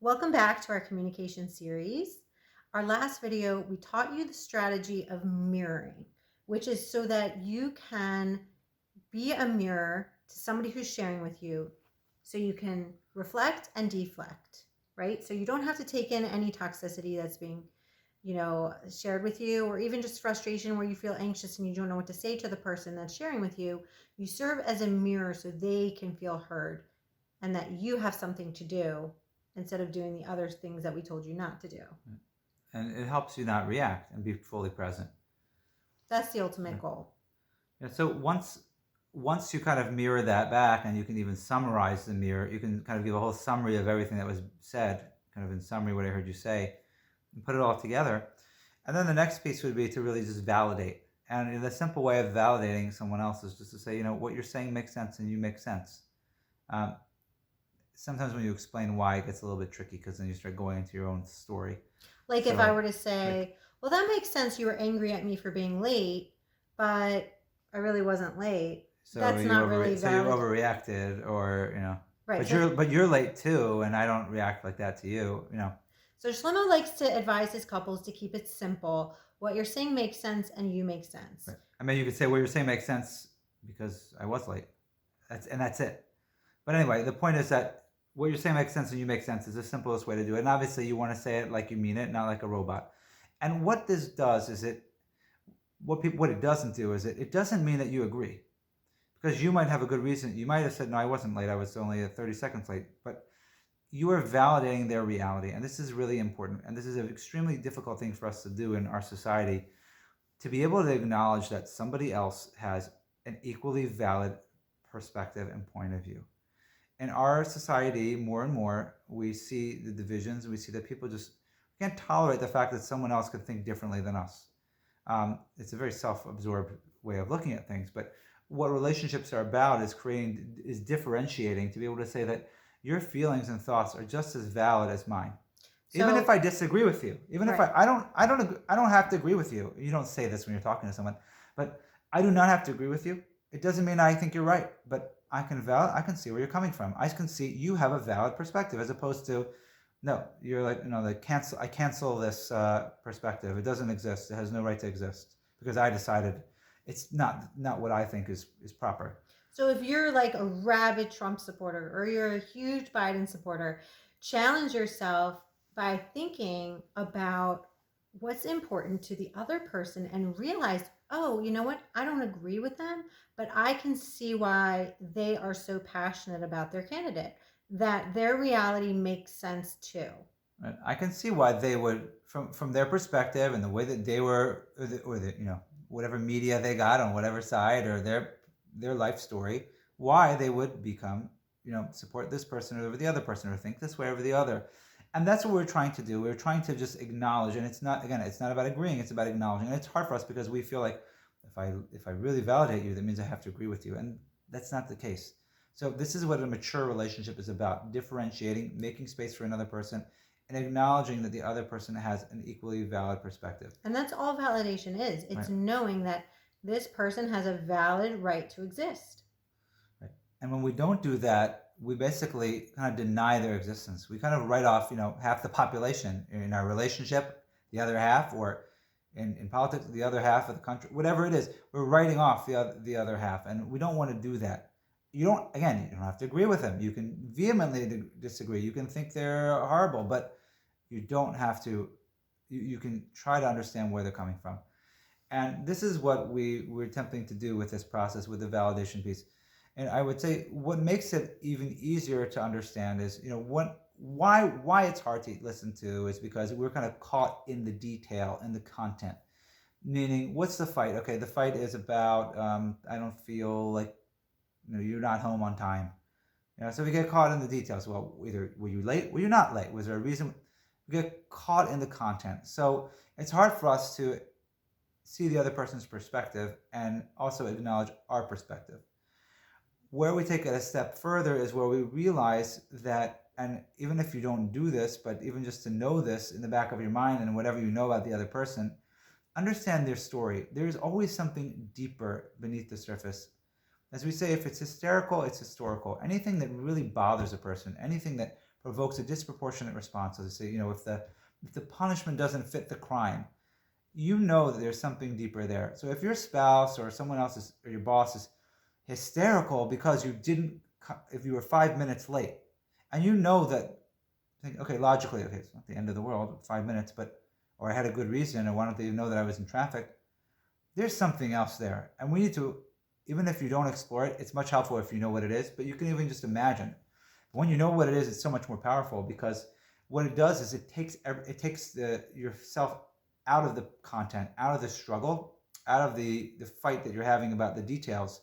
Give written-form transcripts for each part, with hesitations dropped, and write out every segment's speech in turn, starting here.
Welcome back to our communication series. Our last video, we taught you the strategy of mirroring, which is so that you can be a mirror to somebody who's sharing with you so you can reflect and deflect, right? So you don't have to take in any toxicity that's being, shared with you, or even just frustration where you feel anxious and you don't know what to say to the person that's sharing with you. You serve as a mirror so they can feel heard and that you have something to do instead of doing the other things that we told you not to do. And it helps you not react and be fully present. That's the ultimate goal. Yeah, so once you kind of mirror that back, and you can even summarize the mirror, you can kind of give a whole summary of everything that was said, kind of in summary what I heard you say, and put it all together. And then the next piece would be to really just validate. And the simple way of validating someone else is just to say, what you're saying makes sense and you make sense. Um, Sometimes when you explain why, it gets a little bit tricky because then you start going into your own story. Like if I were to say, well, that makes sense. You were angry at me for being late, but I really wasn't late. So that's not really so you valid. overreacted, or Right. but you're late too, and I don't react like that to you. So Shlomo likes to advise his couples to keep it simple. What you're saying makes sense, and you make sense. Right. I mean, you could say what you're saying makes sense because I was late. That's it. But anyway, the point is that what you're saying makes sense and you make sense is the simplest way to do it. And obviously, you want to say it like you mean it, not like a robot. And what this does is what it doesn't do is it doesn't mean that you agree, because you might have a good reason. You might have said, no, I wasn't late. I was only 30 seconds late. But you are validating their reality. And this is really important. And this is an extremely difficult thing for us to do in our society, to be able to acknowledge that somebody else has an equally valid perspective and point of view. In our society, more and more, we see the divisions. We see that people just can't tolerate the fact that someone else could think differently than us. It's a very self-absorbed way of looking at things. But what relationships are about is differentiating, to be able to say that your feelings and thoughts are just as valid as mine. Even if I disagree with you, even if I don't have to agree with you. You don't say this when you're talking to someone, but I do not have to agree with you. It doesn't mean I think you're right, but I can see where you're coming from. I can see you have a valid perspective, as opposed to, no, you're like, I cancel this perspective. It doesn't exist. It has no right to exist because I decided it's not what I think is proper. So if you're like a rabid Trump supporter or you're a huge Biden supporter, challenge yourself by thinking about what's important to the other person and realize, oh, you know what? I don't agree with them, but I can see why they are so passionate about their candidate, that their reality makes sense too. Right? I can see why they would, from their perspective and the way that they were, or the whatever media they got on whatever side, or their life story, why they would become, support this person over the other person, or think this way over the other. And that's what we're trying to do. We're trying to just acknowledge, and it's not about agreeing, it's about acknowledging. And it's hard for us because we feel like if I really validate you, that means I have to agree with you. And that's not the case. So this is what a mature relationship is about: differentiating, making space for another person, and acknowledging that the other person has an equally valid perspective. And that's all validation is. It's right. Knowing that this person has a valid right to exist. Right. And when we don't do that, we basically kind of deny their existence. We kind of write off, half the population in our relationship, the other half, or in politics, the other half of the country, whatever it is. We're writing off the other half, and we don't want to do that. You don't have to agree with them. You can vehemently disagree. You can think they're horrible, but you don't have to. You can try to understand where they're coming from. And this is what we're attempting to do with this process, with the validation piece. And I would say what makes it even easier to understand is, why it's hard to listen to is because we're kind of caught in the detail, in the content. Meaning, what's the fight? Okay, the fight is about, I don't feel like, you're not home on time. So we get caught in the details. Well, either were you late, were you not late? Was there a reason? We get caught in the content. So it's hard for us to see the other person's perspective and also acknowledge our perspective. Where we take it a step further is where we realize that, and even if you don't do this, but even just to know this in the back of your mind and whatever you know about the other person, understand their story. There's always something deeper beneath the surface. As we say, if it's hysterical, it's historical. Anything that really bothers a person, anything that provokes a disproportionate response. So they say, if the punishment doesn't fit the crime, you know that there's something deeper there. So if your spouse or someone else or your boss is hysterical because if you were 5 minutes late, and you know that, think, okay, logically, okay, it's not the end of the world, 5 minutes, or I had a good reason, or why don't they know that I was in traffic? There's something else there, and we need to, even if you don't explore it, it's much helpful if you know what it is, but you can even just imagine. When you know what it is, it's so much more powerful, because what it does is it takes yourself out of the content, out of the struggle, out of the fight that you're having about the details.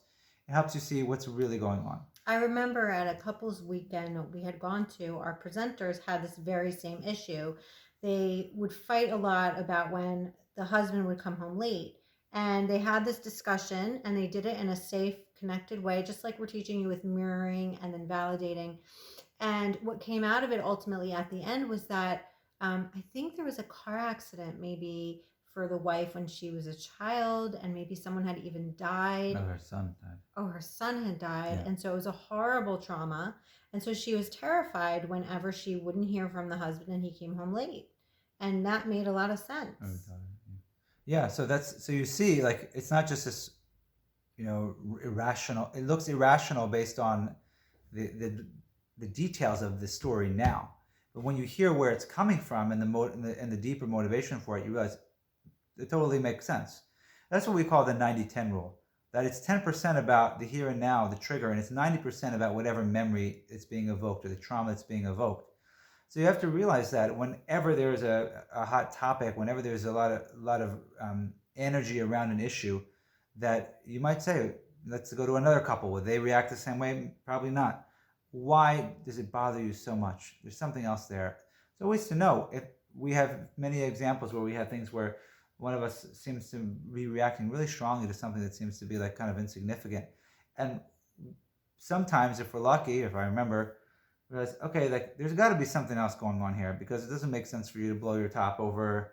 It helps you see what's really going on. I remember at a couples weekend we had gone to, our presenters had this very same issue. They would fight a lot about when the husband would come home late. And they had this discussion, and they did it in a safe, connected way, just like we're teaching you with mirroring and then validating. And what came out of it ultimately at the end was that I think there was a car accident maybe for the wife when she was a child, and maybe someone had even died. Oh, her son died. Oh, her son had died. Yeah. And so it was a horrible trauma. And so she was terrified whenever she wouldn't hear from the husband and he came home late. And that made a lot of sense. Oh, yeah. So you see, like, it's not just this, irrational. It looks irrational based on the details of the story now. But when you hear where it's coming from and the deeper motivation for it, you realize it totally makes sense. That's what we call the 90-10 rule. That it's 10% about the here and now, the trigger, and it's 90% about whatever memory is being evoked or the trauma that's being evoked. So you have to realize that whenever there's a hot topic, whenever there's a lot of energy around an issue, that you might say, let's go to another couple. Would they react the same way? Probably not. Why does it bother you so much? There's something else there. It's always to know. If we have many examples where we have things where one of us seems to be reacting really strongly to something that seems to be like kind of insignificant. And sometimes, if we're lucky, if I remember, realize, okay, like there's got to be something else going on here, because it doesn't make sense for you to blow your top over,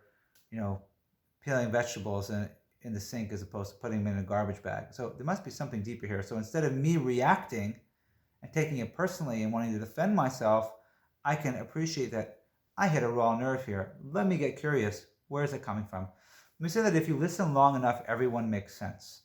peeling vegetables in the sink as opposed to putting them in a garbage bag. So there must be something deeper here. So instead of me reacting and taking it personally and wanting to defend myself, I can appreciate that I hit a raw nerve here. Let me get curious. Where is it coming from? Let me say that if you listen long enough, everyone makes sense.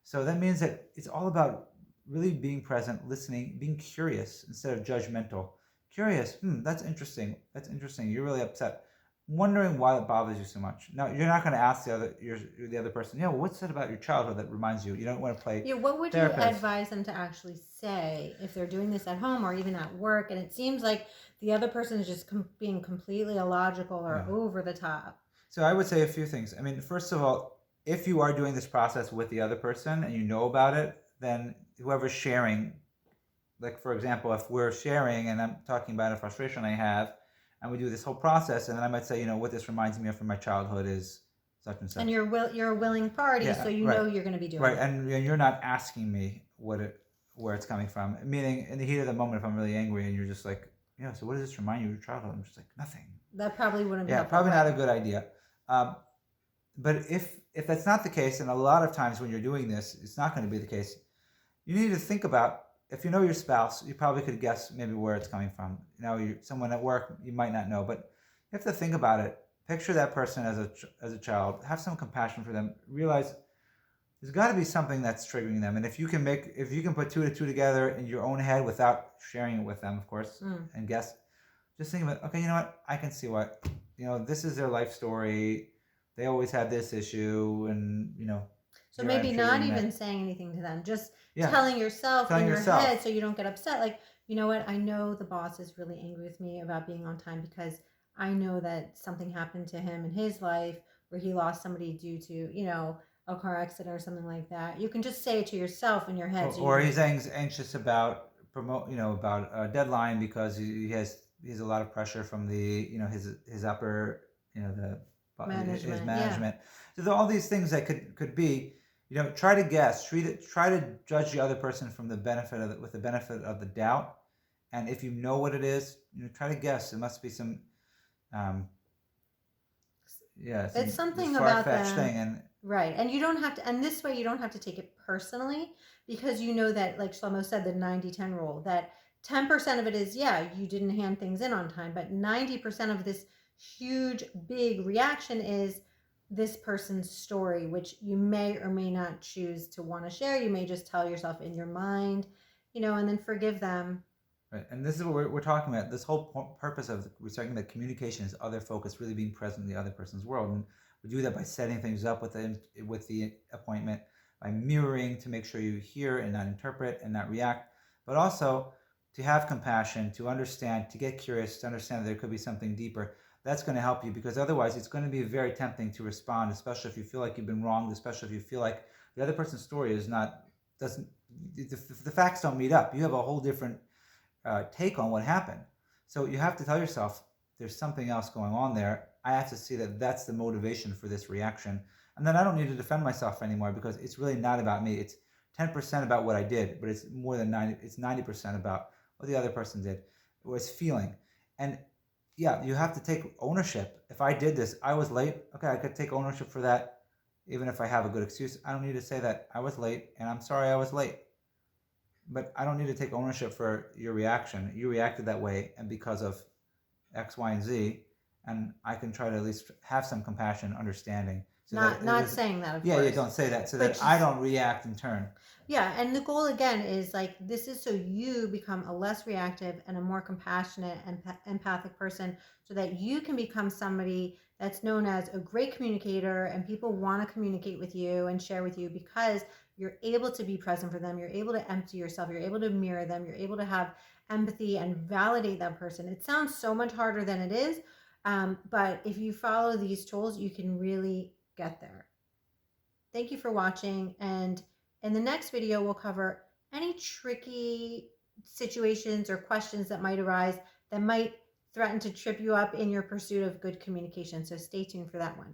So that means that it's all about really being present, listening, being curious instead of judgmental. Curious, that's interesting. That's interesting. You're really upset. Wondering why it bothers you so much. Now, you're not going to ask the other person, what's it about your childhood that reminds you? You don't want to play what would therapist. You advise them to actually say if they're doing this at home or even at work, and it seems like the other person is just being completely illogical or over the top? So I would say a few things. I mean, first of all, if you are doing this process with the other person and you know about it, then whoever's sharing, like for example, if we're sharing and I'm talking about a frustration I have, and we do this whole process, and then I might say, what this reminds me of from my childhood is such and such. And you're a willing party, so you know you're going to be doing it. And you're not asking me where it's coming from. Meaning, in the heat of the moment, if I'm really angry and you're just like, so what does this remind you of your childhood? I'm just like, nothing. That probably wouldn't be helpful. Probably not a good idea. But if that's not the case, and a lot of times when you're doing this, it's not going to be the case, you need to think about, if you know your spouse, you probably could guess maybe where it's coming from. Someone at work, you might not know, but you have to think about it. Picture that person as a child. Have some compassion for them. Realize there's got to be something that's triggering them. And if you can put two to two together in your own head without sharing it with them, of course, and guess, just think about, okay, you know what? I can see what, this is their life story. They always had this issue, and So maybe not even saying anything to them, just telling yourself in your head so you don't get upset. Like, you know what? I know the boss is really angry with me about being on time because I know that something happened to him in his life where he lost somebody due to, a car accident or something like that. You can just say it to yourself in your head. Or he's anxious about about a deadline because he has a lot of pressure from the, his upper, the his management. So there are all these things that could be, try to guess, try to judge the other person from with the benefit of the doubt. And if you know what it is, try to guess. It must be some, it's something about that thing. Right. And you don't have to, and this way you don't have to take it personally, because you know that, like Shlomo said, the 90-10 rule, that 10% of it is, yeah, you didn't hand things in on time, but 90% of this huge, big reaction is this person's story, which you may or may not choose to want to share. You may just tell yourself in your mind, and then forgive them. Right. And this is what we're talking about. This whole purpose of we're talking about communication is other focus, really being present in the other person's world. And we do that by setting things up with the appointment, by mirroring to make sure you hear and not interpret and not react, but also to have compassion, to understand, to get curious, to understand that there could be something deeper. That's going to help you, because otherwise it's going to be very tempting to respond, especially if you feel like you've been wronged, especially if you feel like the other person's story doesn't the facts don't meet up. You have a whole different take on what happened. So you have to tell yourself there's something else going on there. I have to see that that's the motivation for this reaction. And then I don't need to defend myself anymore, because it's really not about me. It's 10% about what I did, but it's more than 90. It's 90% about what the other person did. It was feeling. And yeah, you have to take ownership. If I did this, I was late. Okay, I could take ownership for that. Even if I have a good excuse, I don't need to say that I was late and I'm sorry I was late. But I don't need to take ownership for your reaction. You reacted that way, and because of X, Y, and Z, and I can try to at least have some compassion, understanding. So not saying that, of course. Yeah, don't say that, so that I don't react in turn. Yeah, and the goal again is like, this is so you become a less reactive and a more compassionate and empathic person, so that you can become somebody that's known as a great communicator, and people want to communicate with you and share with you because you're able to be present for them. You're able to empty yourself. You're able to mirror them. You're able to have empathy and validate that person. It sounds so much harder than it is, but if you follow these tools, you can really get there. Thank you for watching, and in the next video, we'll cover any tricky situations or questions that might arise that might threaten to trip you up in your pursuit of good communication. So stay tuned for that one.